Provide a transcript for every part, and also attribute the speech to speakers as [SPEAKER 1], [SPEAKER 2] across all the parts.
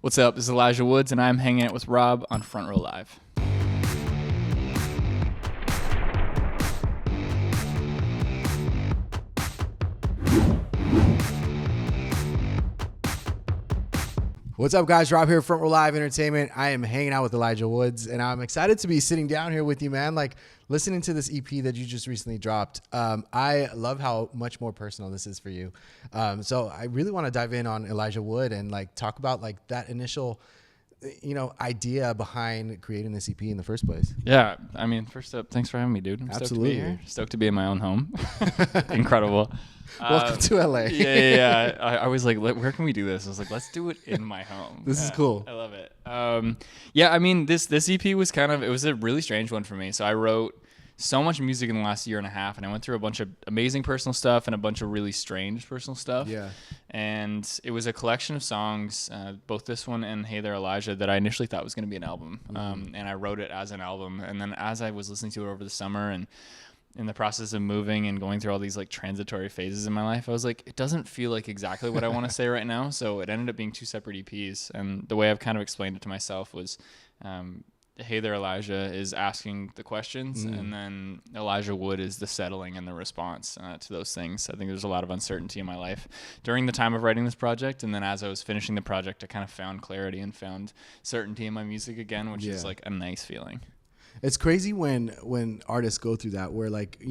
[SPEAKER 1] What's up? This is Elijah Woods, and I'm hanging out with Rob on Front Row Live.
[SPEAKER 2] What's up, guys? Rob here, Front Row Live Entertainment. I am hanging out with Elijah Woods, and I'm excited to be sitting down here with you, man. Like, listening to this EP that you just recently dropped. I love how much more personal this is for you. So I really want to dive in on Elijah Wood and like talk about like that initial, idea behind creating this EP in the first place.
[SPEAKER 1] Yeah, I mean, first up, thanks for having me, dude. I'm stoked to be here. Stoked to be in my own home. Incredible.
[SPEAKER 2] Welcome to LA.
[SPEAKER 1] Yeah. I was like, where can we do this? I was like, let's do it in my home.
[SPEAKER 2] This is cool.
[SPEAKER 1] I love it. I mean, this EP was it was a really strange one for me. So I wrote so much music in the last year and a half, and I went through a bunch of amazing personal stuff and a bunch of really strange personal stuff.
[SPEAKER 2] Yeah.
[SPEAKER 1] And it was a collection of songs, both this one and Hey There Elijah, that I initially thought was going to be an album. And I wrote it as an album. And then as I was listening to it over the summer and in the process of moving and going through all these like transitory phases in my life, I was like, it doesn't feel like exactly what I want to say right now. So it ended up being two separate EPs. And the way I've kind of explained it to myself was, Hey There Elijah is asking the questions, and then Elijah Wood is the settling and the response to those things. I think there's a lot of uncertainty in my life during the time of writing this project, and then as I was finishing the project, I kind of found clarity and found certainty in my music again, which is like a nice feeling.
[SPEAKER 2] It's crazy when artists go through that, where like,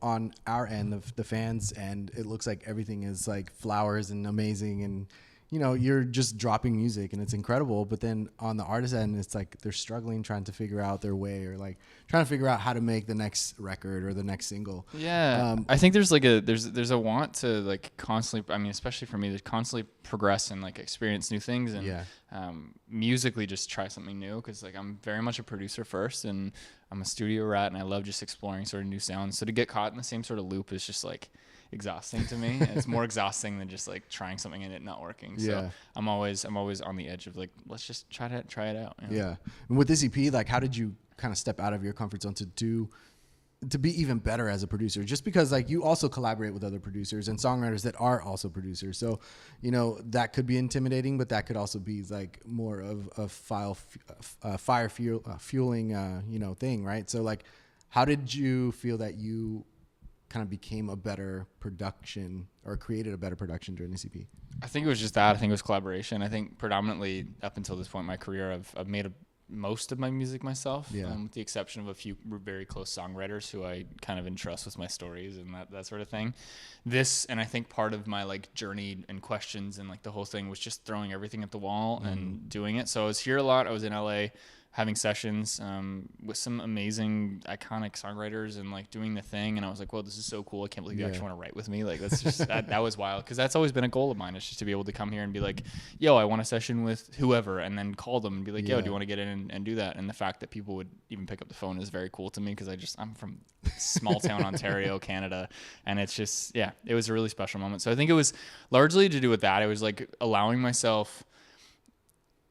[SPEAKER 2] on our end of the fans, and it looks like everything is like flowers and amazing, and you're just dropping music and it's incredible. But then on the artist end, it's like they're struggling, trying to figure out their way, or like trying to figure out how to make the next record or the next single.
[SPEAKER 1] Yeah. I think there's like there's a want to like constantly, I mean, especially for me, to constantly progress and like experience new things and musically just try something new. Cause like I'm very much a producer first, and I'm a studio rat, and I love just exploring sort of new sounds. So to get caught in the same sort of loop is just like exhausting to me. It's more exhausting than just like trying something and it not working. So I'm always on the edge of like, let's just try it out.
[SPEAKER 2] Yeah. And with this EP, like, how did you kind of step out of your comfort zone to be even better as a producer? Just because like you also collaborate with other producers and songwriters that are also producers. So, that could be intimidating, but that could also be like more of a fire fueling, thing. Right. So like, how did you feel that you kind of became a better production or created a better production during this EP?
[SPEAKER 1] I think it was just that. I think it was collaboration. I think predominantly up until this point in my career, I've made most of my music myself, with the exception of a few very close songwriters who I kind of entrust with my stories and that sort of thing. And I think part of my like journey and questions and like the whole thing was just throwing everything at the wall and doing it. So I was here a lot. I was in LA having sessions with some amazing iconic songwriters and like doing the thing, and I was like, well, this is so cool. I can't believe you actually want to write with me. Like that's just that was wild, because that's always been a goal of mine, is just to be able to come here and be like, yo, I want a session with whoever, and then call them and be like, yo, do you want to get in and do that? And the fact that people would even pick up the phone is very cool to me, because I'm from small town Ontario, Canada, and it's just it was a really special moment. So I think it was largely to do with that. It was like allowing myself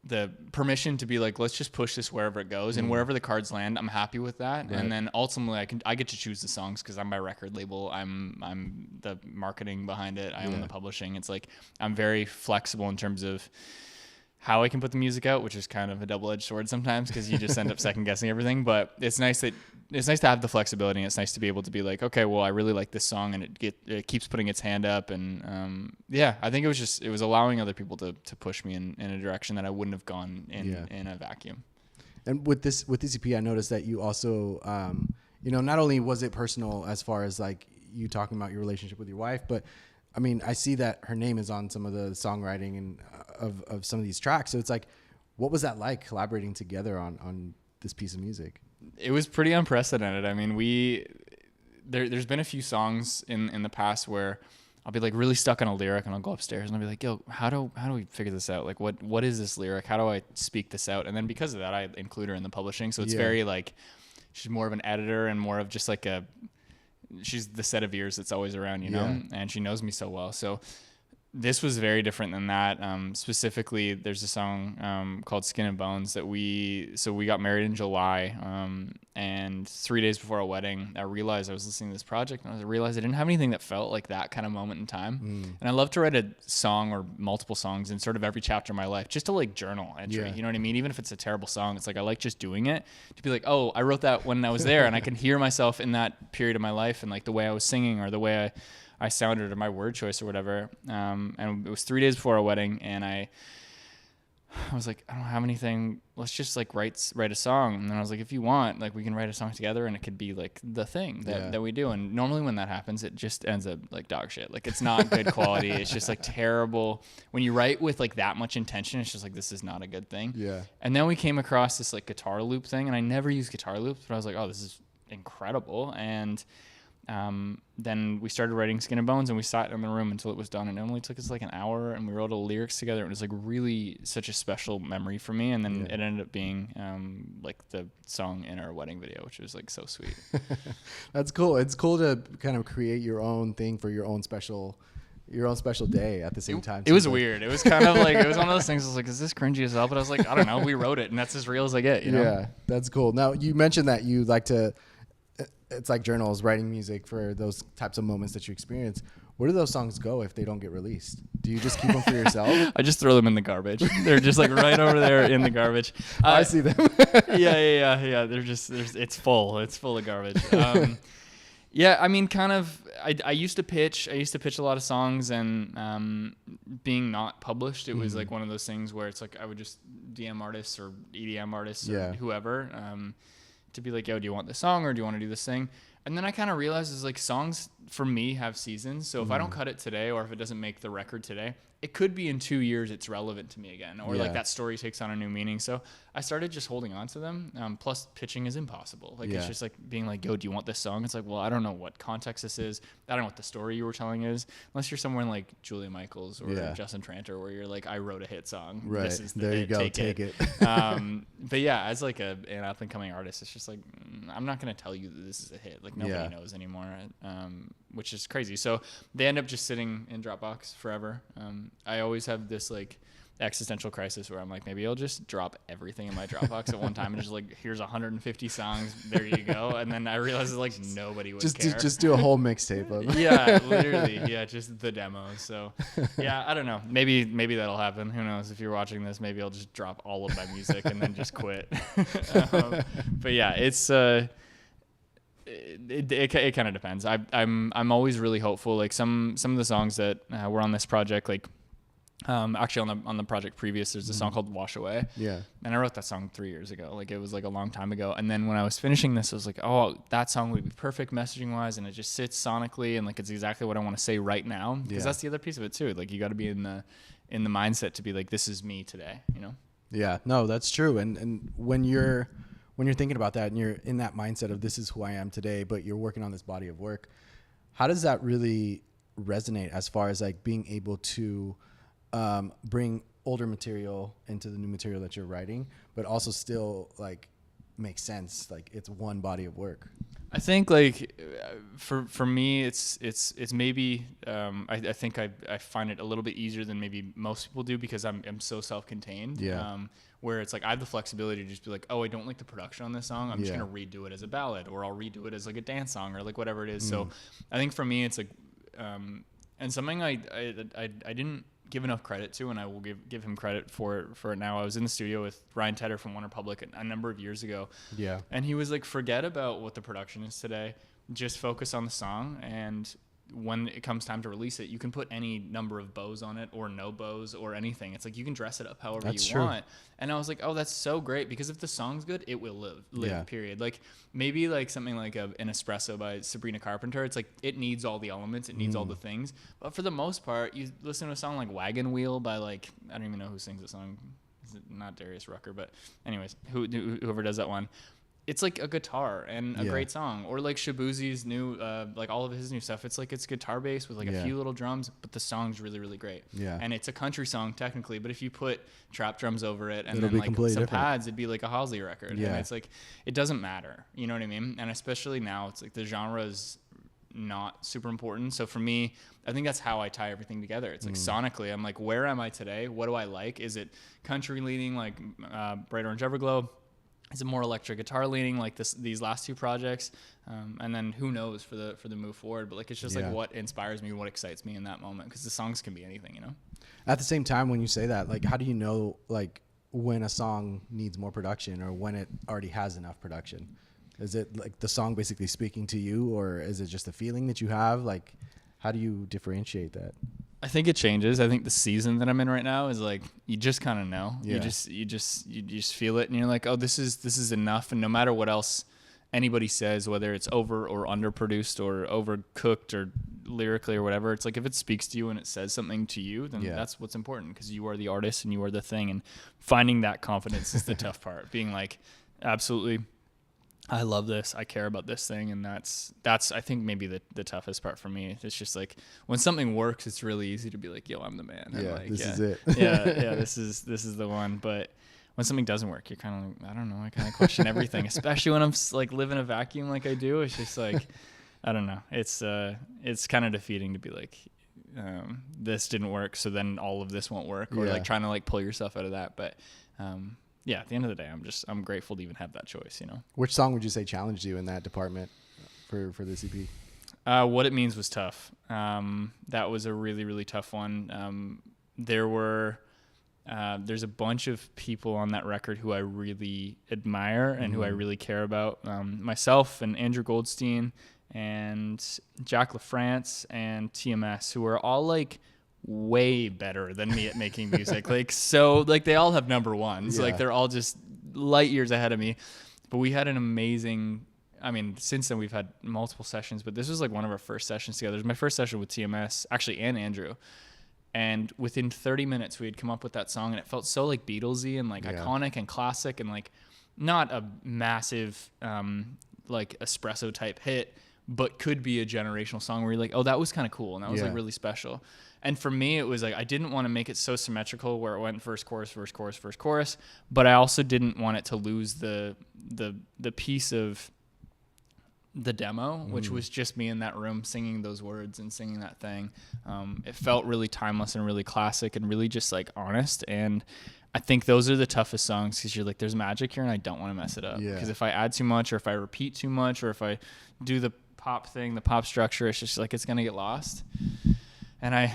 [SPEAKER 1] the permission to be like, let's just push this wherever it goes, and wherever the cards land, I'm happy with that. Right. And then ultimately I get to choose the songs, because I'm my record label. I'm the marketing behind it. I own the publishing. It's like, I'm very flexible in terms of how I can put the music out, which is kind of a double-edged sword sometimes, because you just end up second guessing everything. But it's nice to have the flexibility, and it's nice to be able to be like, okay, well, I really like this song, and it keeps putting its hand up. And I think it was allowing other people to push me in a direction that I wouldn't have gone in a vacuum.
[SPEAKER 2] And with this EP, I noticed that you also, not only was it personal as far as like you talking about your relationship with your wife, but I mean, I see that her name is on some of the songwriting and of some of these tracks. So it's like, what was that like collaborating together on this piece of music?
[SPEAKER 1] It was pretty unprecedented. I mean, there's been a few songs in the past where I'll be like really stuck on a lyric, and I'll go upstairs and I'll be like, yo, how do we figure this out? Like, what is this lyric? How do I speak this out? And then because of that, I include her in the publishing. So it's very like, she's more of an editor and more of just like she's the set of ears that's always around, and she knows me so well. So this was very different than that. Specifically, there's a song called Skin and Bones that we got married in July. And 3 days before our wedding, I realized I was listening to this project and I realized I didn't have anything that felt like that kind of moment in time. And I love to write a song or multiple songs in sort of every chapter of my life, just to like journal entry.
[SPEAKER 2] Yeah.
[SPEAKER 1] You know what I mean? Even if it's a terrible song, it's like I like just doing it to be like, oh, I wrote that when I was there, and I can hear myself in that period of my life and like the way I was singing or the way I sounded or my word choice or whatever. And it was 3 days before our wedding, and I was like, I don't have anything. Let's just like write a song. And then I was like, if you want, like we can write a song together, and it could be like the thing that we do. And normally when that happens, it just ends up like dog shit. Like it's not good quality. It's just like terrible. When you write with like that much intention, it's just like, this is not a good thing.
[SPEAKER 2] Yeah.
[SPEAKER 1] And then we came across this like guitar loop thing, and I never used guitar loops, but I was like, oh, this is incredible. And then we started writing Skin and Bones, and we sat in the room until it was done, and it only took us like an hour, and we wrote all the lyrics together. It was like really such a special memory for me, and then it ended up being like the song in our wedding video, which was like so sweet.
[SPEAKER 2] That's cool. It's cool to kind of create your own thing for your own special day at the same time.
[SPEAKER 1] It was weird. It was kind of like, it was one of those things. I was like, is this cringy as hell? But I was like, I don't know. We wrote it, and that's as real as I get, you know?
[SPEAKER 2] Yeah, that's cool. Now, you mentioned that you like to, it's like journals, writing music for those types of moments that you experience. Where do those songs go if they don't get released? Do you just keep them for yourself?
[SPEAKER 1] I just throw them in the garbage. They're just like right over there in the garbage.
[SPEAKER 2] I see them.
[SPEAKER 1] Yeah. They're just, it's full of garbage. Yeah, I mean, kind of. I used to pitch a lot of songs, and being not published, it was like one of those things where it's like I would just DM artists or EDM artists or whoever to be like, yo, do you want this song or do you want to do this thing? And then I kind of realized is like songs for me have seasons. So if I don't cut it today, or if it doesn't make the record today, it could be in 2 years it's relevant to me again, or like that story takes on a new meaning. So I started just holding on to them. Plus pitching is impossible. Like it's just like being like, yo, do you want this song? It's like, well, I don't know what context this is. I don't know what the story you were telling is, unless you're somewhere like Julia Michaels or Justin Tranter, where you're like, I wrote a hit song.
[SPEAKER 2] Right.
[SPEAKER 1] This is the
[SPEAKER 2] there
[SPEAKER 1] hit,
[SPEAKER 2] you go. Take it.
[SPEAKER 1] But yeah, as like an up and coming artist, it's just like, I'm not going to tell you that this is a hit. Like nobody knows anymore. Which is crazy. So they end up just sitting in Dropbox forever. I always have this like existential crisis where I'm like, maybe I'll just drop everything in my Dropbox at one time and just like, here's 150 songs, there you go. And then I realized like nobody would care.
[SPEAKER 2] Just do a whole mixtape of them.
[SPEAKER 1] Yeah, literally. Yeah, just the demos. So yeah, I don't know. Maybe that'll happen. Who knows? If you're watching this, maybe I'll just drop all of my music and then just quit. But yeah, it's it kind of depends. I'm always really hopeful. Like some of the songs that were on this project, like actually on the project previous, there's a song called Wash Away. Yeah. And I wrote that song 3 years ago. Like it was like a long time ago. And then when I was finishing this, I was like, oh, that song would be perfect messaging wise, and it just sits sonically, and like it's exactly what I want to say right now. Because that's the other piece of it too. Like you got to be in the mindset to be like, this is me today, you know?
[SPEAKER 2] Yeah, no, that's true. And when you're thinking about that and you're in that mindset of this is who I am today, but you're working on this body of work, how does that really resonate as far as like being able to bring older material into the new material that you're writing, but also still like make sense? Like it's one body of work.
[SPEAKER 1] I think like for me, it's maybe I think I find it a little bit easier than maybe most people do because I'm so self-contained. Yeah. Where it's like I have the flexibility to just be like, oh, I don't like the production on this song. I'm just gonna redo it as a ballad, or I'll redo it as like a dance song, or like whatever it is. So I think for me, it's like and something I didn't give enough credit to, and I will give him credit for it now. I was in the studio with Ryan Tedder from OneRepublic a number of years ago. Yeah. And he was like, forget about what the production is today. Just focus on the song, and when it comes time to release it, you can put any number of bows on it or no bows or anything. It's like you can dress it up however you want. And I was like, oh, that's so great, because if the song's good, it will live period. Like maybe like something like an Espresso by Sabrina Carpenter, it's like it needs all the elements, it needs all the things. But for the most part, you listen to a song like Wagon Wheel by like, I don't even know who sings the song. Is it not Darius Rucker? But anyways, whoever does that one. It's like a guitar and a great song. Or like Shabuzi's new, like all of his new stuff. It's like it's guitar based with like a few little drums, but the song's really, really great. Yeah. And it's a country song technically, but if you put trap drums over it and then like some different pads, it'd be like a Halsey record. Yeah. And it's like, it doesn't matter. You know what I mean? And especially now, it's like the genre is not super important. So for me, I think that's how I tie everything together. It's like sonically, I'm like, where am I today? What do I like? Is it country leaning like Bright Orange Everglow? Is it more electric guitar leaning like these last two projects? And then who knows for the move forward? But like it's just like what inspires me, what excites me in that moment, because the songs can be anything, you know.
[SPEAKER 2] At the same time, when you say that, like, how do you know like when a song needs more production or when it already has enough production? Is it like the song basically speaking to you, or is it just a feeling that you have? Like, how do you differentiate that?
[SPEAKER 1] I think it changes. I think the season that I'm in right now is like, you just kind of know.
[SPEAKER 2] Yeah.
[SPEAKER 1] You just feel it, and you're like, oh, this is enough. And no matter what else anybody says, whether it's over or underproduced or overcooked or lyrically or whatever, it's like if it speaks to you and it says something to you, then that's what's important, because you are the artist and you are the thing. And finding that confidence is the tough part. Being like, absolutely, I love this. I care about this thing. And that's I think maybe the toughest part for me. It's just like when something works, it's really easy to be like, yo, I'm the man.
[SPEAKER 2] Yeah,
[SPEAKER 1] like,
[SPEAKER 2] this is it.
[SPEAKER 1] this is the one. But when something doesn't work, you're kind of like, I don't know. I kind of question everything, especially when I'm like living a vacuum like I do. It's just like, I don't know. It's kind of defeating to be like, this didn't work, so then all of this won't work, or like trying to like pull yourself out of that. But yeah, at the end of the day, I'm grateful to even have that choice, you know.
[SPEAKER 2] Which song would you say challenged you in that department for this EP?
[SPEAKER 1] What It Means was tough. That was a really, really tough one. There's a bunch of people on that record who I really admire and who I really care about. Myself and Andrew Goldstein and Jack LaFrance and TMS, who are all like way better than me at making music. Like, so like they all have number ones. Like they're all just light years ahead of me. But we had an amazing, I mean, since then we've had multiple sessions, but this was like one of our first sessions together. It was my first session with TMS, actually, and Andrew. And within 30 minutes, we had come up with that song, and it felt so like Beatlesy and like iconic and classic, and like not a massive like espresso type hit, but could be a generational song where you're like, oh, that was kind of cool, and that was like really special. And for me, it was like I didn't want to make it so symmetrical where it went first chorus, first chorus, first chorus, but I also didn't want it to lose the piece of the demo, which was just me in that room singing those words and singing that thing. It felt really timeless and really classic and really just like honest. And I think those are the toughest songs, because you're like, there's magic here and I don't want to mess it up. Because if I add too much, or if I repeat too much, or if I do the pop thing, the pop structure, it's just like it's gonna get lost. And I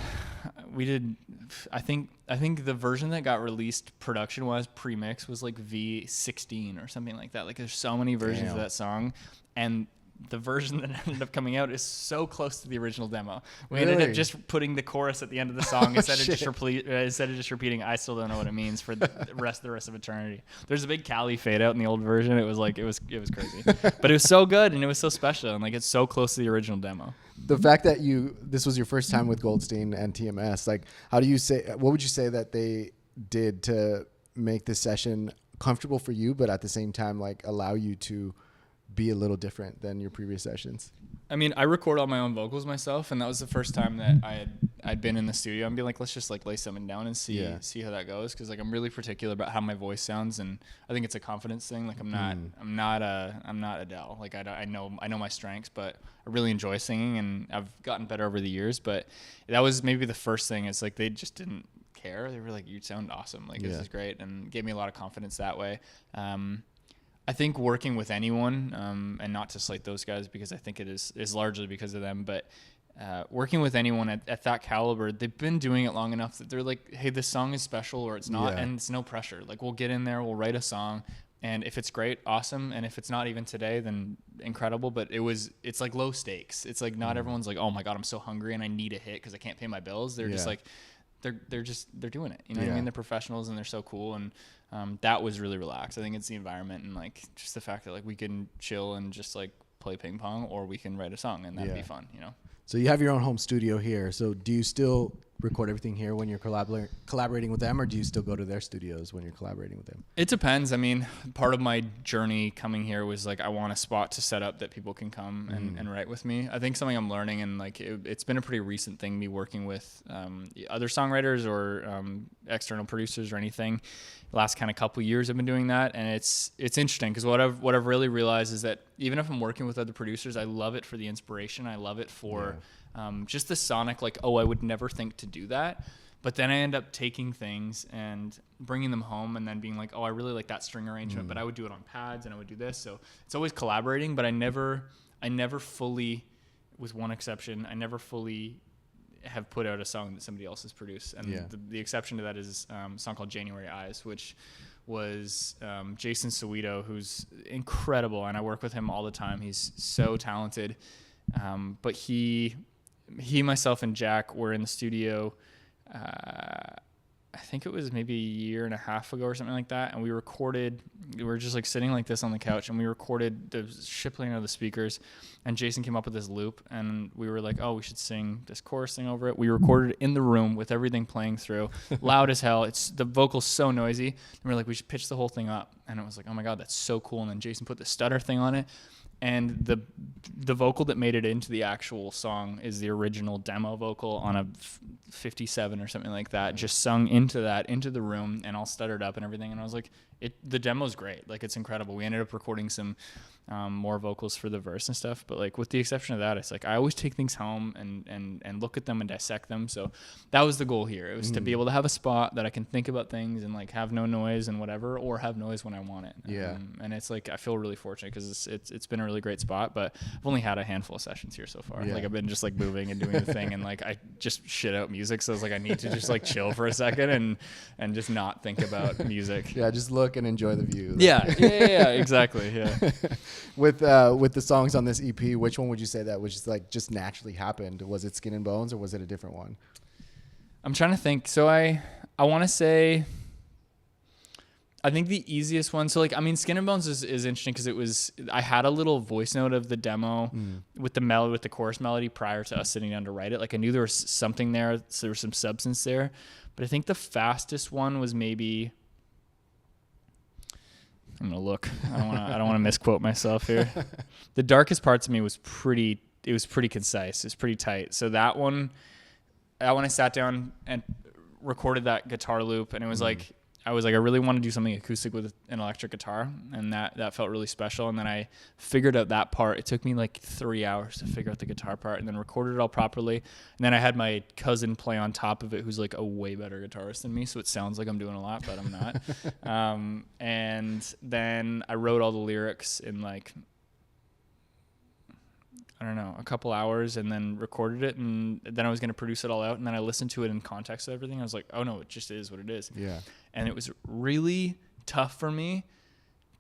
[SPEAKER 1] think the version that got released production wise pre-mix was like V16 or something like that. Like there's so many versions of that song, and the version that ended up coming out is so close to the original demo. We ended up just putting the chorus at the end of the song instead of just repeating "I still don't know what it means" for the rest of eternity. There's a big Cali fade out in the old version. It was like it was crazy, but it was so good and it was so special, and like it's so close to the original demo.
[SPEAKER 2] The fact that this was your first time with Goldstein and TMS, like what would you say that they did to make this session comfortable for you, but at the same time like allow you to be a little different than your previous sessions?
[SPEAKER 1] I mean, I record all my own vocals myself, and that was the first time that I'd been in the studio and be like, let's just like lay something down and see how that goes, because like I'm really particular about how my voice sounds, and I think it's a confidence thing. Like I'm not Adele. Like I know my strengths, but I really enjoy singing, and I've gotten better over the years. But that was maybe the first thing. It's like they just didn't care. They were like, you sound awesome. Like this is great, and gave me a lot of confidence that way. I think working with anyone, and not to slight those guys because I think it is largely because of them, but working with anyone at that caliber, they've been doing it long enough that they're like, hey, this song is special or it's not, and it's no pressure. Like we'll get in there, we'll write a song, and if it's great, awesome, and if it's not even today, then incredible. But it's like low stakes. It's like not everyone's like, oh my God, I'm so hungry and I need a hit because I can't pay my bills. They're just like, they're doing it. You know what I mean? They're professionals and they're so cool. And that was really relaxed. I think it's the environment and like just the fact that like we can chill and just like play ping pong, or we can write a song and that'd be fun, you know?
[SPEAKER 2] So you have your own home studio here. So do you still record everything here when you're collaborating with them, or do you still go to their studios when you're collaborating with them?
[SPEAKER 1] It depends. I mean, part of my journey coming here was like I want a spot to set up that people can come and write with me. I think something I'm learning, and like it's been a pretty recent thing, me working with other songwriters or external producers or anything. The last kind of couple years I've been doing that, and it's interesting because what I've really realized is that even if I'm working with other producers, I love it for the inspiration. I love it for just the sonic, like, oh, I would never think to do that. But then I end up taking things and bringing them home and then being like, oh, I really like that string arrangement, but I would do it on pads and I would do this. So it's always collaborating, but I never fully, with one exception, I never fully have put out a song that somebody else has produced. And the exception to that is a song called January Eyes, which was Jason Sowito, who's incredible. And I work with him all the time. He's so talented. But he, myself, and Jack were in the studio. I think it was maybe a year and a half ago or something like that. And we were just like sitting like this on the couch, and we recorded the shit playing out of the speakers. And Jason came up with this loop, and we were like, oh, we should sing this chorus thing over it. We recorded it in the room with everything playing through, loud as hell. The vocal's so noisy. And we were like, we should pitch the whole thing up. And it was like, oh my God, that's so cool. And then Jason put the stutter thing on it. And the vocal that made it into the actual song is the original demo vocal on a 57 or something like that, just sung into the room and all stuttered up and everything. And I was like, the demo's great. Like, it's incredible. We ended up recording some more vocals for the verse and stuff. But like, with the exception of that, it's like I always take things home and look at them and dissect them. So that was the goal here. It was to be able to have a spot that I can think about things and like have no noise and whatever, or have noise when I want it. And it's like, I feel really fortunate because it's been a really great spot, but I've only had a handful of sessions here so far. Like, I've been just like moving and doing the thing, and like I just shit out music. So I was like, I need to just like chill for a second and just not think about music.
[SPEAKER 2] Yeah, just look and enjoy the view.
[SPEAKER 1] Yeah, exactly. Yeah.
[SPEAKER 2] With the songs on this EP, which one would you say that was just like just naturally happened? Was it Skin and Bones, or was it a different one?
[SPEAKER 1] I'm trying to think. So I want to say, I think the easiest one. So like, I mean, Skin and Bones is interesting because I had a little voice note of the demo with the chorus melody prior to us sitting down to write it. Like, I knew there was something there, so there was some substance there. But I think the fastest one was maybe, I'm gonna look. I don't want to misquote myself here. The darkest parts of me was pretty concise. It was pretty tight. So that one I sat down and recorded that guitar loop, and it was like, I really want to do something acoustic with an electric guitar, and that felt really special. And then I figured out that part. It took me like 3 hours to figure out the guitar part, and then recorded it all properly. And then I had my cousin play on top of it, who's like a way better guitarist than me, so it sounds like I'm doing a lot, but I'm not. And then I wrote all the lyrics in like, I don't know, a couple hours, and then recorded it, and then I was going to produce it all out, and then I listened to it in context of everything. I was like, oh no, it just is what it is. Yeah. And it was really tough for me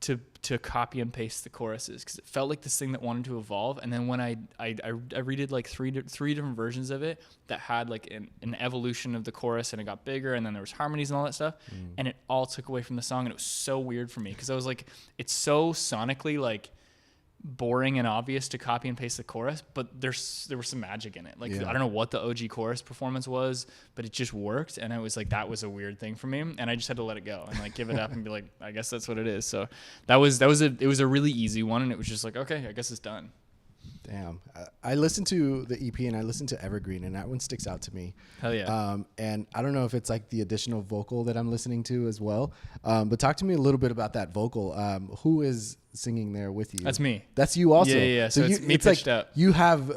[SPEAKER 1] to copy and paste the choruses, because it felt like this thing that wanted to evolve. And then when I redid like three different versions of it that had like an evolution of the chorus, and it got bigger, and then there was harmonies and all that stuff, and it all took away from the song, and it was so weird for me, because I was like, it's so sonically like boring and obvious to copy and paste the chorus, but there was some magic in it. Like, I don't know what the OG chorus performance was, but it just worked, and I was like, that was a weird thing for me, and I just had to let it go and like give it up and be like, I guess that's what it is. So it was a really easy one, and it was just like, okay, I guess it's done.
[SPEAKER 2] Damn. I listened to the EP, and I listened to Evergreen, and that one sticks out to me.
[SPEAKER 1] Hell yeah.
[SPEAKER 2] And I don't know if it's like the additional vocal that I'm listening to as well. But talk to me a little bit about that vocal. Who is singing there with you?
[SPEAKER 1] That's me.
[SPEAKER 2] That's you also.
[SPEAKER 1] Yeah. So it's me pitched
[SPEAKER 2] like
[SPEAKER 1] up.
[SPEAKER 2] You have,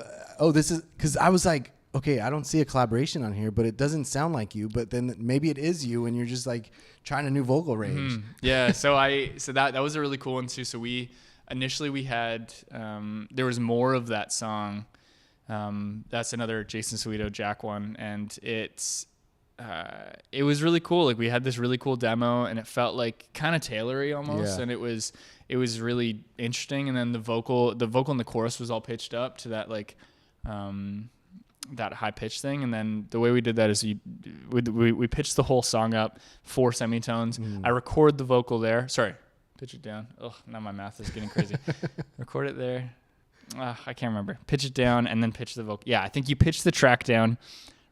[SPEAKER 2] this is, because I was like, okay, I don't see a collaboration on here, but it doesn't sound like you. But then maybe it is you, and you're just like trying a new vocal range.
[SPEAKER 1] Yeah. So that was a really cool one too. So initially we had, there was more of that song. That's another Jason Sowito Jack one. And it was really cool. Like, we had this really cool demo, and it felt like kind of Taylory almost. Yeah. And it was really interesting. And then the vocal and the chorus was all pitched up to that, like, that high pitch thing. And then the way we did that is we pitched the whole song up 4 semitones. I record the vocal there. Sorry. Pitch it down. Oh, now my math is getting crazy. Record it there. I can't remember. Pitch it down and then pitch the vocal. Yeah, I think you pitch the track down,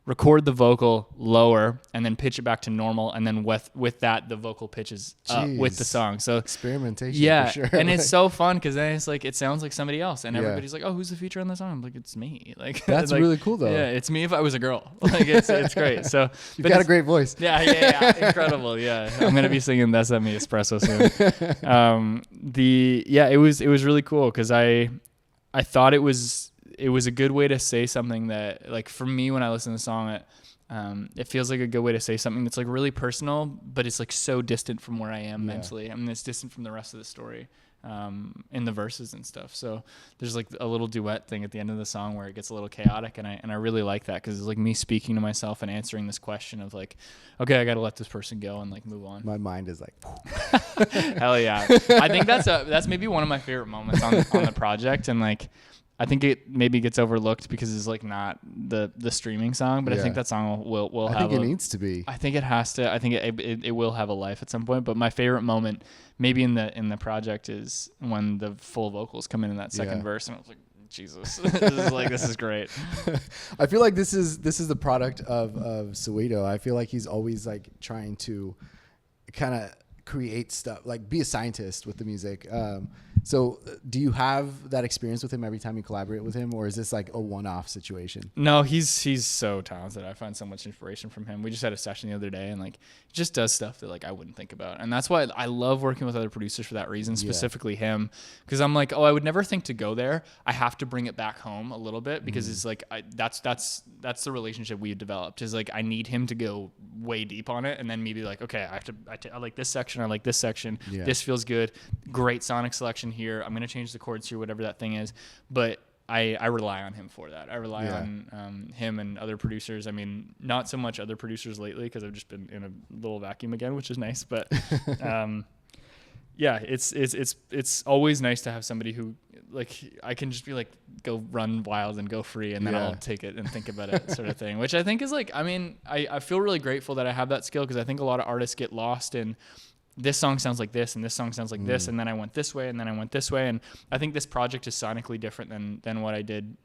[SPEAKER 1] record the vocal lower and then pitch it back to normal, and then with that the vocal pitches up with the song. So
[SPEAKER 2] experimentation,
[SPEAKER 1] yeah,
[SPEAKER 2] for sure.
[SPEAKER 1] And it's so fun because then it's like it sounds like somebody else, and
[SPEAKER 2] Yeah.
[SPEAKER 1] everybody's like, oh, who's the feature on the song? I'm like, it's me. Like
[SPEAKER 2] That's
[SPEAKER 1] like,
[SPEAKER 2] really cool though.
[SPEAKER 1] Yeah, it's me if I was a girl. Like it's great. So
[SPEAKER 2] you've got a great voice.
[SPEAKER 1] Yeah, incredible. Yeah, I'm gonna be singing "That's at Me Espresso" soon. It was really cool because I thought it was a good way to say something that, like, for me when I listen to the song, it feels like a good way to say something that's like really personal, but it's like so distant from where I am mentally. I mean, it's distant from the rest of the story in the verses and stuff. So there's like a little duet thing at the end of the song where it gets a little chaotic, and I really like that because it's like me speaking to myself and answering this question of like, okay, I got to let this person go and like move on.
[SPEAKER 2] My mind is like,
[SPEAKER 1] hell yeah. I think that's maybe one of my favorite moments on the project, and like I think it maybe gets overlooked because it's like not the streaming song, but I think that song will have.
[SPEAKER 2] I think it needs to be.
[SPEAKER 1] I think it has to. I think it will have a life at some point. But my favorite moment, maybe in the project, is when the full vocals come in that second verse, and I was like, Jesus, this is great.
[SPEAKER 2] I feel like this is the product of Soweto. I feel like he's always like trying to kind of create stuff, like be a scientist with the music. So do you have that experience with him every time you collaborate with him, or is this like a one-off situation?
[SPEAKER 1] No, he's so talented. I find so much inspiration from him. We just had a session the other day, and like he just does stuff that like I wouldn't think about. And that's why I love working with other producers for that reason, specifically him, because I'm like, oh, I would never think to go there. I have to bring it back home a little bit because it's like that's the relationship we developed, is like I need him to go way deep on it, and then maybe like, okay, I like this section, I like this section, this feels good, great sonic selection here, I'm gonna change the chords here, whatever that thing is. But I rely on him for that. I rely on him and other producers. I mean, not so much other producers lately because I've just been in a little vacuum again, which is nice. But yeah, it's always nice to have somebody who, like, I can just be like, go run wild and go free, and then I'll take it and think about it, sort of thing. Which I think is like, I mean, I feel really grateful that I have that skill, because I think a lot of artists get lost in, this song sounds like this, and this song sounds like this, and then I went this way, and then I went this way. And I think this project is sonically different than what I did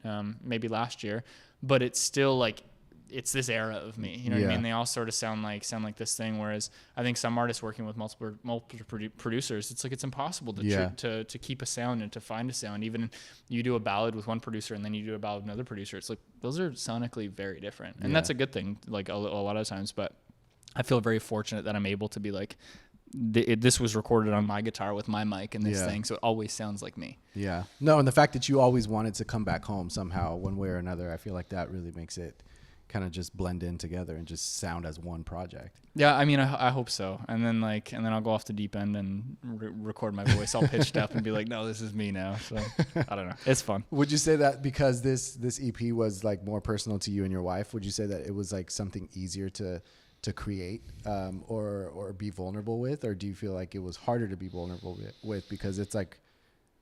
[SPEAKER 1] maybe last year, but it's still like, it's this era of me, you know what I mean? They all sort of sound like this thing. Whereas I think some artists working with multiple producers, it's like, it's impossible to keep a sound and to find a sound. Even you do a ballad with one producer and then you do a ballad with another producer, it's like, those are sonically very different, and that's a good thing, like a lot of times. But I feel very fortunate that I'm able to be like, this was recorded on my guitar with my mic and this thing, so it always sounds like me. Yeah.
[SPEAKER 2] No, and the fact that you always wanted to come back home somehow, one way or another, I feel like that really makes it kind of just blend in together and just sound as one project.
[SPEAKER 1] Yeah, I mean, I hope so. And then I'll go off the deep end and record my voice all pitched up and be like, no, this is me now. So I don't know. It's fun.
[SPEAKER 2] Would you say that because this EP was like more personal to you and your wife, would you say that it was like something easier to create or be vulnerable with? Or do you feel like it was harder to be vulnerable with because it's like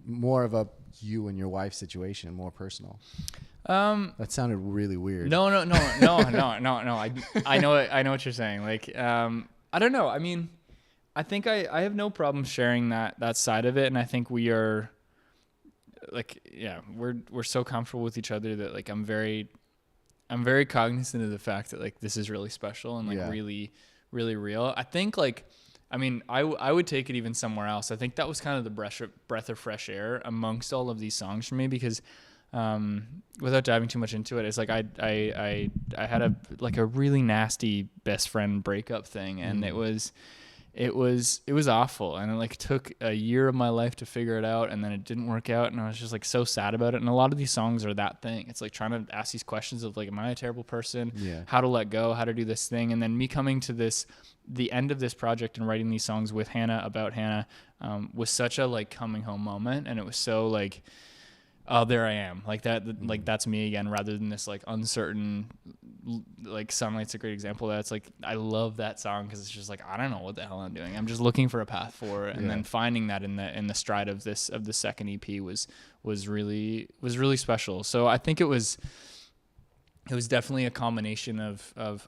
[SPEAKER 2] more of a you and your wife situation, more personal? That sounded really weird.
[SPEAKER 1] No. I know what you're saying. Like, I don't know. I mean, I think I have no problem sharing that side of it. And I think we are like, we're so comfortable with each other that like, I'm very cognizant of the fact that like, this is really special and like really, really real. I think like, I mean, I would take it even somewhere else. I think that was kind of the breath of fresh air amongst all of these songs for me, because without diving too much into it, it's like I had a really nasty best friend breakup thing, and it was awful, and it like took a year of my life to figure it out, and then it didn't work out, and I was just like so sad about it. And a lot of these songs are that thing. It's like trying to ask these questions of like, am I a terrible person? How to let go, how to do this thing. And then me coming to the end of this project and writing these songs with Hannah, about Hannah, was such a like coming home moment. And it was so like, oh, there I am, like that, like that's me again, rather than this like uncertain, like Sunlight's a great example of that. It's like, I love that song because it's just like, I don't know what the hell I'm doing. I'm just looking for a path forward, and then finding that in the stride of the second EP was really special. So I think it was definitely a combination of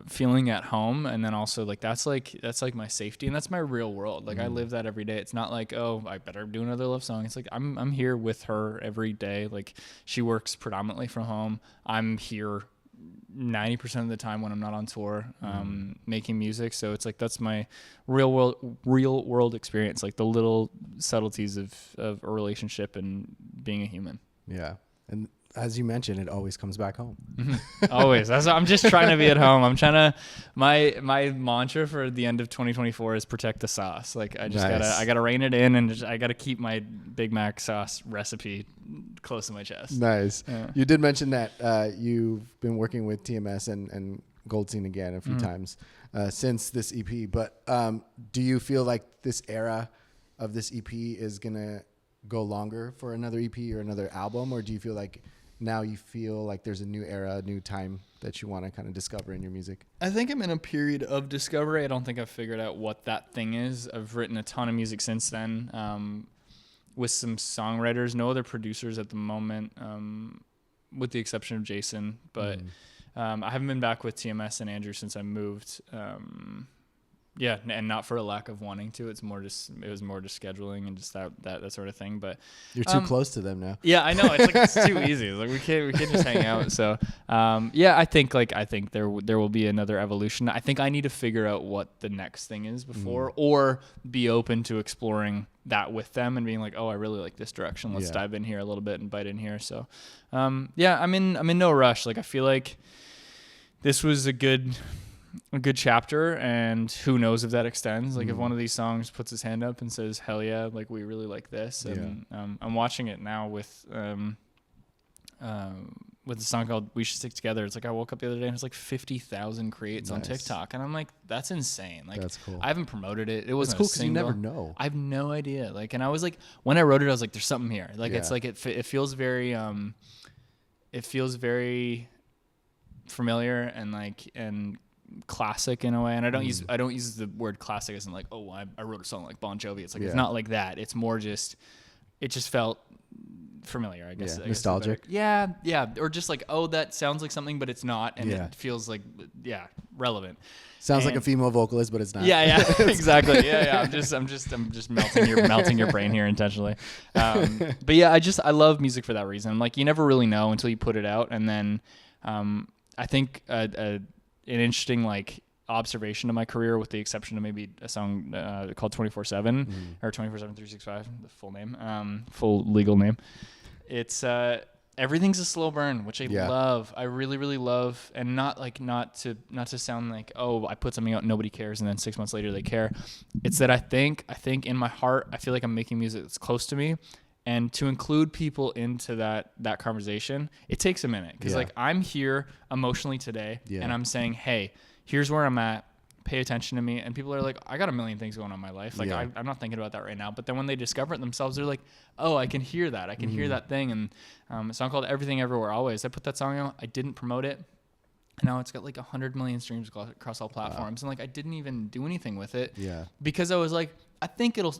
[SPEAKER 1] feeling at home, and then also like that's like my safety, and that's my real world. Like I live that every day. It's not like, oh, I better do another love song. It's like I'm here with her every day. Like she works predominantly from home. I'm here 90% of the time when I'm not on tour, making music. So it's like, that's my real world experience, like the little subtleties of a relationship and being a human.
[SPEAKER 2] Yeah. And as you mentioned, it always comes back home.
[SPEAKER 1] Always. I'm just trying to be at home. I'm trying to, my mantra for the end of 2024 is protect the sauce. Like I just gotta rein it in, and I gotta keep my Big Mac sauce recipe close to my chest.
[SPEAKER 2] Nice.
[SPEAKER 1] Yeah.
[SPEAKER 2] You did mention that you've been working with TMS and Goldstein again a few times since this EP, but do you feel like this era of this EP is gonna go longer for another EP or another album, or do you feel like now you feel like there's a new era, a new time that you want to kind of discover in your music?
[SPEAKER 1] I think I'm in a period of discovery. I don't think I've figured out what that thing is. I've written a ton of music since then, with some songwriters, no other producers at the moment, with the exception of Jason. But I haven't been back with TMS and Andrew since I moved. Yeah, and not for a lack of wanting to. It was more just scheduling and just that sort of thing. But
[SPEAKER 2] you're too close to them now.
[SPEAKER 1] Yeah, I know. It's too easy. Like we can't just hang out. So yeah, I think there will be another evolution. I think I need to figure out what the next thing is before, or be open to exploring that with them and being like, oh, I really like this direction. Let's dive in here a little bit and bite in here. So yeah, I'm in no rush. Like I feel like this was a good chapter, and who knows if that extends. Like if one of these songs puts his hand up and says, hell yeah, like we really like this. And I'm watching it now with the song called We Should Stick Together. It's like I woke up the other day and it's like 50,000 creates on TikTok, and I'm like, that's insane. Like that's cool. I haven't promoted it. It wasn't
[SPEAKER 2] cool
[SPEAKER 1] a single.
[SPEAKER 2] You never know.
[SPEAKER 1] I have no idea. Like, and I was like, when I wrote it, I was like, there's something here. Like it's like it feels very familiar and classic in a way. And I don't use the word classic as in like, oh, I wrote a song like Bon Jovi. It's like it's not like that. It's more just it just felt familiar, I guess.
[SPEAKER 2] Nostalgic.
[SPEAKER 1] Yeah, or just like, oh, that sounds like something, but it's not, and it feels like relevant.
[SPEAKER 2] Sounds like a female vocalist, but it's not.
[SPEAKER 1] Yeah, exactly. Yeah. I'm just melting your brain here intentionally. But yeah, I love music for that reason. Like you never really know until you put it out, and then I think an interesting like observation of my career, with the exception of maybe a song called 24/7 or 24/7/365, the full name, full legal name. It's everything's a slow burn, which I love. I really, really love, and not to sound like, oh, I put something out and nobody cares, and then 6 months later they care. It's that I think in my heart, I feel like I'm making music that's close to me. And to include people into that conversation, it takes a minute. Because like I'm here emotionally today, and I'm saying, hey, here's where I'm at. Pay attention to me. And people are like, I got a million things going on in my life. Like I'm not thinking about that right now. But then when they discover it themselves, they're like, oh, I can hear that. I can hear that thing. And a song called Everything Everywhere Always. I put that song out. I didn't promote it. And now it's got like 100 million streams across all platforms. And like I didn't even do anything with it. Yeah. Because I was like, I think it'll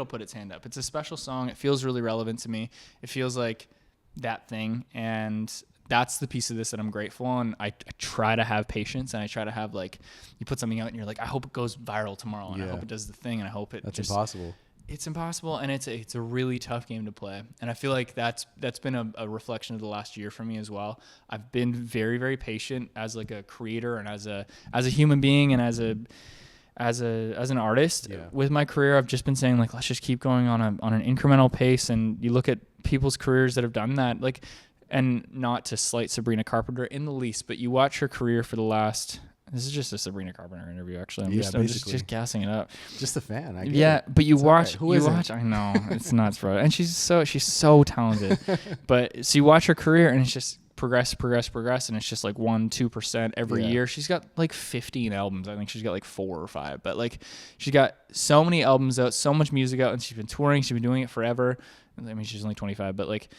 [SPEAKER 1] put its hand up. It's a special song. It feels really relevant to me. It feels like that thing. And that's the piece of this that I'm grateful on. I try to have patience, and I try to have like, you put something out and you're like, I hope it goes viral tomorrow, and I hope it does the thing, and I hope it.
[SPEAKER 2] That's impossible.
[SPEAKER 1] It's impossible, and it's a really tough game to play. And I feel like that's been a reflection of the last year for me as well. I've been very, very patient as like a creator and as a human being and as an artist with my career. I've just been saying like, let's just keep going on an incremental pace. And you look at people's careers that have done that, like, and not to slight Sabrina Carpenter in the least, but you watch her career for the last. This is just a Sabrina Carpenter interview, actually. I'm just gassing it up.
[SPEAKER 2] Just a fan. I get it.
[SPEAKER 1] But you
[SPEAKER 2] it's
[SPEAKER 1] watch.
[SPEAKER 2] Right.
[SPEAKER 1] You watch. I know it's nuts, bro. And she's so talented. But so you watch her career, and it's just progress, and it's just like 1-2% every year. She's got like 15 albums. I think she's got like 4 or 5. But like she's got so many albums out, so much music out, and she's been touring. She's been doing it forever. I mean, she's only 25, but like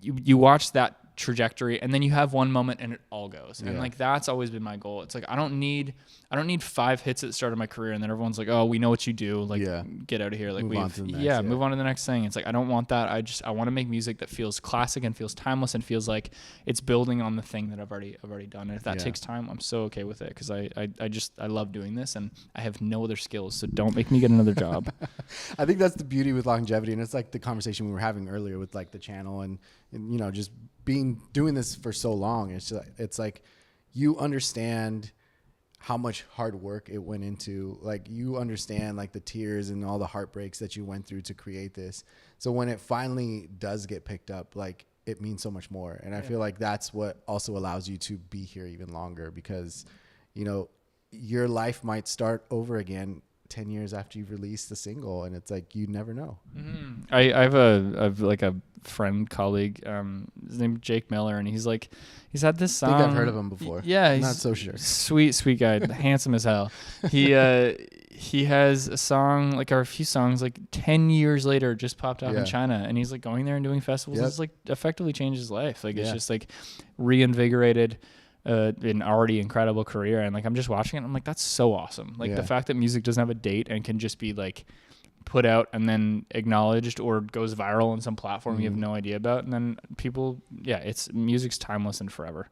[SPEAKER 1] you watch that trajectory, and then you have one moment and it all goes. And like that's always been my goal. It's like I don't need 5 hits at the start of my career and then everyone's like, oh, we know what you do, like get out of here, like move on to the next thing. It's like I don't want that. I want to make music that feels classic and feels timeless and feels like it's building on the thing that I've already done. And if that takes time, I'm so okay with it, because I love doing this and I have no other skills, so don't make me get another job.
[SPEAKER 2] I think that's the beauty with longevity, and it's like the conversation we were having earlier with like the channel and you know, just doing this for so long. It's like you understand how much hard work it went into, like you understand like the tears and all the heartbreaks that you went through to create this. So when it finally does get picked up, like it means so much more. And I feel like that's what also allows you to be here even longer, because, you know, your life might start over again 10 years after you've released the single, and it's like you never know.
[SPEAKER 1] Mm-hmm. I have a friend, colleague, his name is Jake Miller, and he's had this song.
[SPEAKER 2] I think I've heard of him before.
[SPEAKER 1] Yeah,
[SPEAKER 2] he's
[SPEAKER 1] he's
[SPEAKER 2] not so sure.
[SPEAKER 1] Sweet guy, handsome as hell. He has a song, like, or a few songs, like 10 years later, just popped off in China, and he's like going there and doing festivals. It's like effectively changed his life. Like it's just like reinvigorated an already incredible career. And like I'm just watching it and I'm like, that's so awesome. Like the fact that music doesn't have a date and can just be like put out and then acknowledged or goes viral on some platform you have no idea about, and then people, it's music's timeless and forever.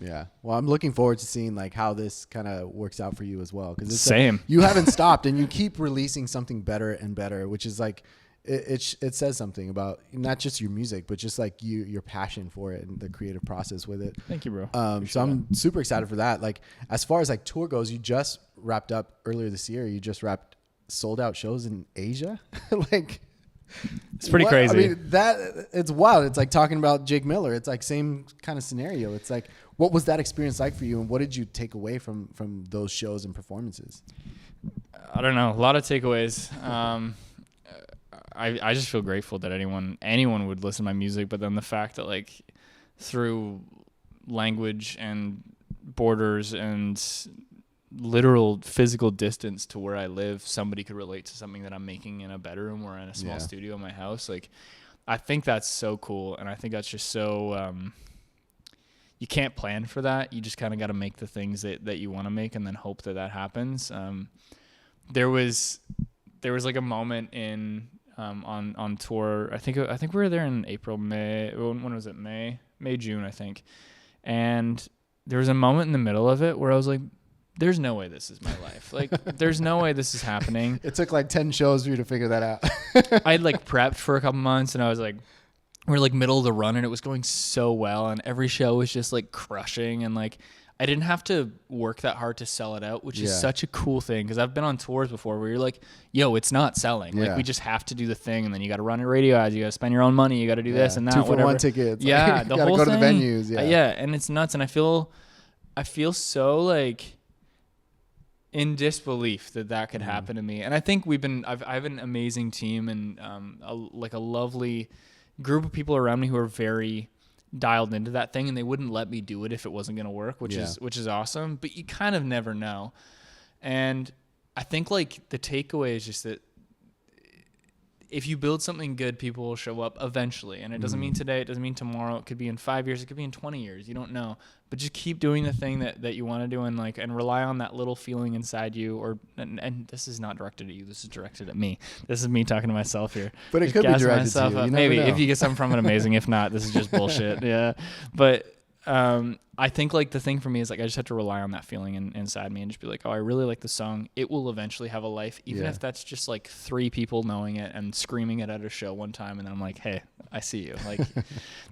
[SPEAKER 1] Yeah.
[SPEAKER 2] Well, I'm looking forward to seeing like how this kind of works out for you as well, because it's
[SPEAKER 1] same.
[SPEAKER 2] You haven't stopped and you keep releasing something better and better, which is like it says something about not just your music, but just like your passion for it and the creative process with it.
[SPEAKER 1] Thank you, bro.
[SPEAKER 2] So I'm super excited for that. Like as far as like tour goes, you just wrapped up earlier this year. You just wrapped sold out shows in Asia. Like
[SPEAKER 1] it's pretty crazy.
[SPEAKER 2] I mean, it's wild. It's like talking about Jake Miller. It's like same kind of scenario. It's like, what was that experience like for you, and what did you take away from those shows and performances?
[SPEAKER 1] I don't know. A lot of takeaways. I just feel grateful that anyone would listen to my music, but then the fact that like through language and borders and literal physical distance to where I live, somebody could relate to something that I'm making in a bedroom or in a small studio in my house. Like, I think that's so cool. And I think that's just so, you can't plan for that. You just kind of got to make the things that you want to make and then hope that happens. There was like a moment on tour. I think we were there in April, May. When was it? May, June, I think. And there was a moment in the middle of it where I was like, there's no way this is my life. Like, there's no way this is happening.
[SPEAKER 2] It took like 10 shows for you to figure that out.
[SPEAKER 1] I'd like prepped for a couple months, and I was like, we're like middle of the run, and it was going so well, and every show was just like crushing, and like I didn't have to work that hard to sell it out, which is such a cool thing, because I've been on tours before where you're like, yo, it's not selling. Like, we just have to do the thing, and then you got to run your radio ads, you got to spend your own money, you got to do this and that,
[SPEAKER 2] 2-for-1 tickets.
[SPEAKER 1] Yeah,
[SPEAKER 2] the
[SPEAKER 1] the
[SPEAKER 2] whole
[SPEAKER 1] whole
[SPEAKER 2] go
[SPEAKER 1] thing.
[SPEAKER 2] To the venues. Yeah,
[SPEAKER 1] and it's nuts, and I feel so like in disbelief that could happen to me. And I think I have an amazing team and a lovely group of people around me who are very dialed into that thing, and they wouldn't let me do it if it wasn't going to work, which is awesome. But you kind of never know. And I think like the takeaway is just that if you build something good, people will show up eventually. And it doesn't mean today, it doesn't mean tomorrow. It could be in 5 years, it could be in 20 years. You don't know. But just keep doing the thing that you want to do, and rely on that little feeling inside you. And this is not directed at you. This is directed at me. This is me talking to myself here.
[SPEAKER 2] But it
[SPEAKER 1] just
[SPEAKER 2] could be directed to you.
[SPEAKER 1] Maybe if you get something from it, amazing. If not, this is just bullshit. Yeah. But I think like the thing for me is like I just have to rely on that feeling inside me and just be like, oh, I really like the song. It will eventually have a life, even if that's just like 3 people knowing it and screaming it at a show one time, and then I'm like, hey, I see you. Like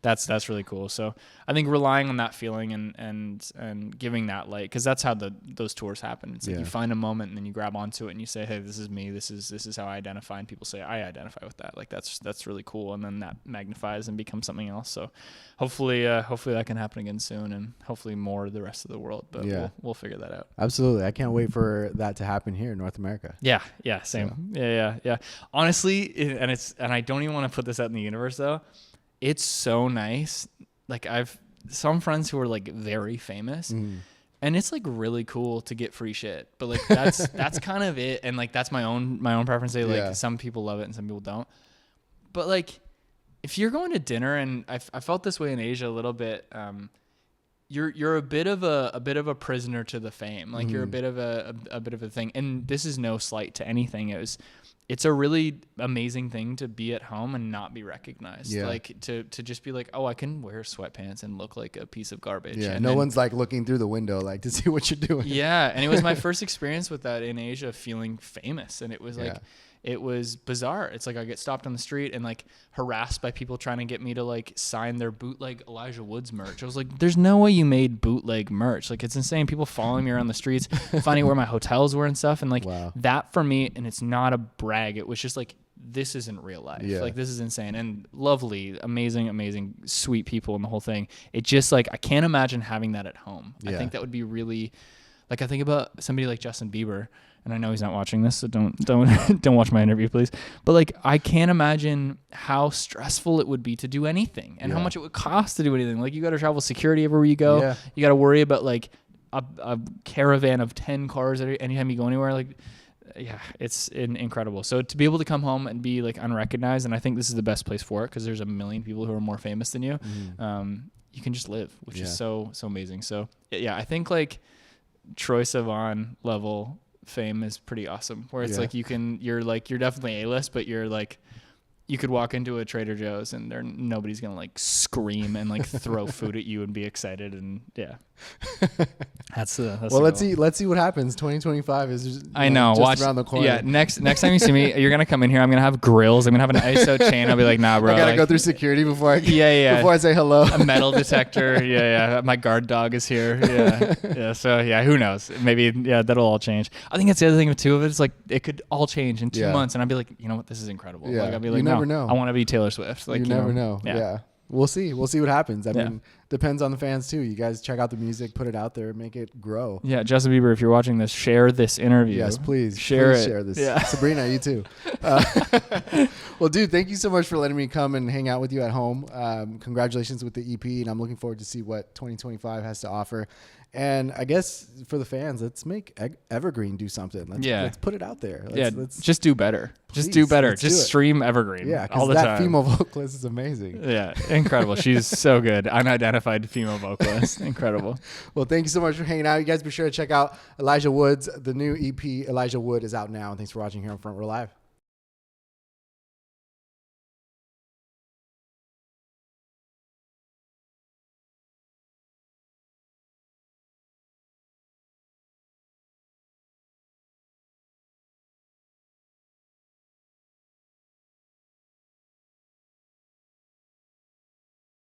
[SPEAKER 1] that's really cool. So I think relying on that feeling and giving that light, because that's how those tours happen. It's like you find a moment and then you grab onto it and you say, hey, this is me. This is how I identify, and people say I identify with that. Like that's really cool, and then that magnifies and becomes something else. So hopefully that can happen again soon, and hopefully more the rest of the world, but we'll figure that out.
[SPEAKER 2] Absolutely. I can't wait for that to happen here in North America.
[SPEAKER 1] Yeah, same. Yeah. Honestly, and I don't even want to put this out in the universe though. It's so nice. Like I've some friends who are like very famous, and it's like really cool to get free shit. But like that's kind of it, and like that's my own preference. Like some people love it and some people don't. But like if you're going to dinner, and I felt this way in Asia a little bit, you're a bit of a prisoner to the fame. Like you're a bit of a thing. And this is no slight to anything. It's a really amazing thing to be at home and not be recognized. Yeah. Like to just be like, oh, I can wear sweatpants and look like a piece of garbage.
[SPEAKER 2] Yeah.
[SPEAKER 1] And
[SPEAKER 2] no one's like looking through the window like to see what you're doing.
[SPEAKER 1] Yeah. And it was my first experience with that in Asia, feeling famous. And it was like, it was bizarre. It's like I get stopped on the street and like harassed by people trying to get me to like sign their bootleg Elijah Woods merch. I was like, there's no way you made bootleg merch. Like, it's insane. People following me around the streets, finding where my hotels were and stuff. And like that for me, and it's not a brag. It was just like, this isn't real life. Like, this is insane. And lovely, amazing, sweet people and the whole thing. It just like, I can't imagine having that at home. I think that would be really, like, I think about somebody like Justin Bieber, and I know he's not watching this, so don't watch my interview, please. But like, I can't imagine how stressful it would be to do anything, and how much it would cost to do anything. Like, you got to travel security everywhere you go. Yeah. You got to worry about like a caravan of 10 cars anytime you go anywhere. Like, yeah, it's incredible. So to be able to come home and be like unrecognized, and I think this is the best place for it, because there's a million people who are more famous than you. You can just live, which is so amazing. So yeah, I think like Troye Sivan level fame is pretty awesome, where it's like you're definitely A-list, but you're like, you could walk into a Trader Joe's and nobody's gonna like scream and like throw food at you and be excited. And that's well,
[SPEAKER 2] let's see what happens. 2025 is just,
[SPEAKER 1] watch
[SPEAKER 2] around the corner.
[SPEAKER 1] Yeah, next time you see me, you're gonna come in here, I'm gonna have grills, I'm gonna have an ISO chain. I'll be like, nah, bro,
[SPEAKER 2] I gotta go through security before I before I say hello.
[SPEAKER 1] A metal detector. My guard dog is here. So who knows, maybe that'll all change. I think that's the other thing too of it. It's like, it could all change in 2 months, and I'd be like, you know what, this is incredible. Like, I'd be like,
[SPEAKER 2] you never know.
[SPEAKER 1] I want to be Taylor Swift. Like,
[SPEAKER 2] you never know. Yeah. We'll see what happens. I mean, depends on the fans too. You guys check out the music, put it out there, make it grow.
[SPEAKER 1] Yeah, Justin Bieber, if you're watching this, share this interview.
[SPEAKER 2] Yes, please.
[SPEAKER 1] Share
[SPEAKER 2] this. Yeah. Sabrina, you too. Well, dude, thank you so much for letting me come and hang out with you at home. Congratulations with the EP, and I'm looking forward to see what 2025 has to offer. And I guess for the fans, let's make Evergreen do something. Let's put it out there. Let's
[SPEAKER 1] just do better. Please, just do better. Just stream Evergreen.
[SPEAKER 2] Yeah, all the time. That female vocalist is amazing.
[SPEAKER 1] Yeah, incredible. She's so good. Unidentified female vocalist. Incredible.
[SPEAKER 2] Well, thank you so much for hanging out. You guys be sure to check out Elijah Woods. The new EP, Elijah Wood, is out now. And thanks for watching here on Front Row Live.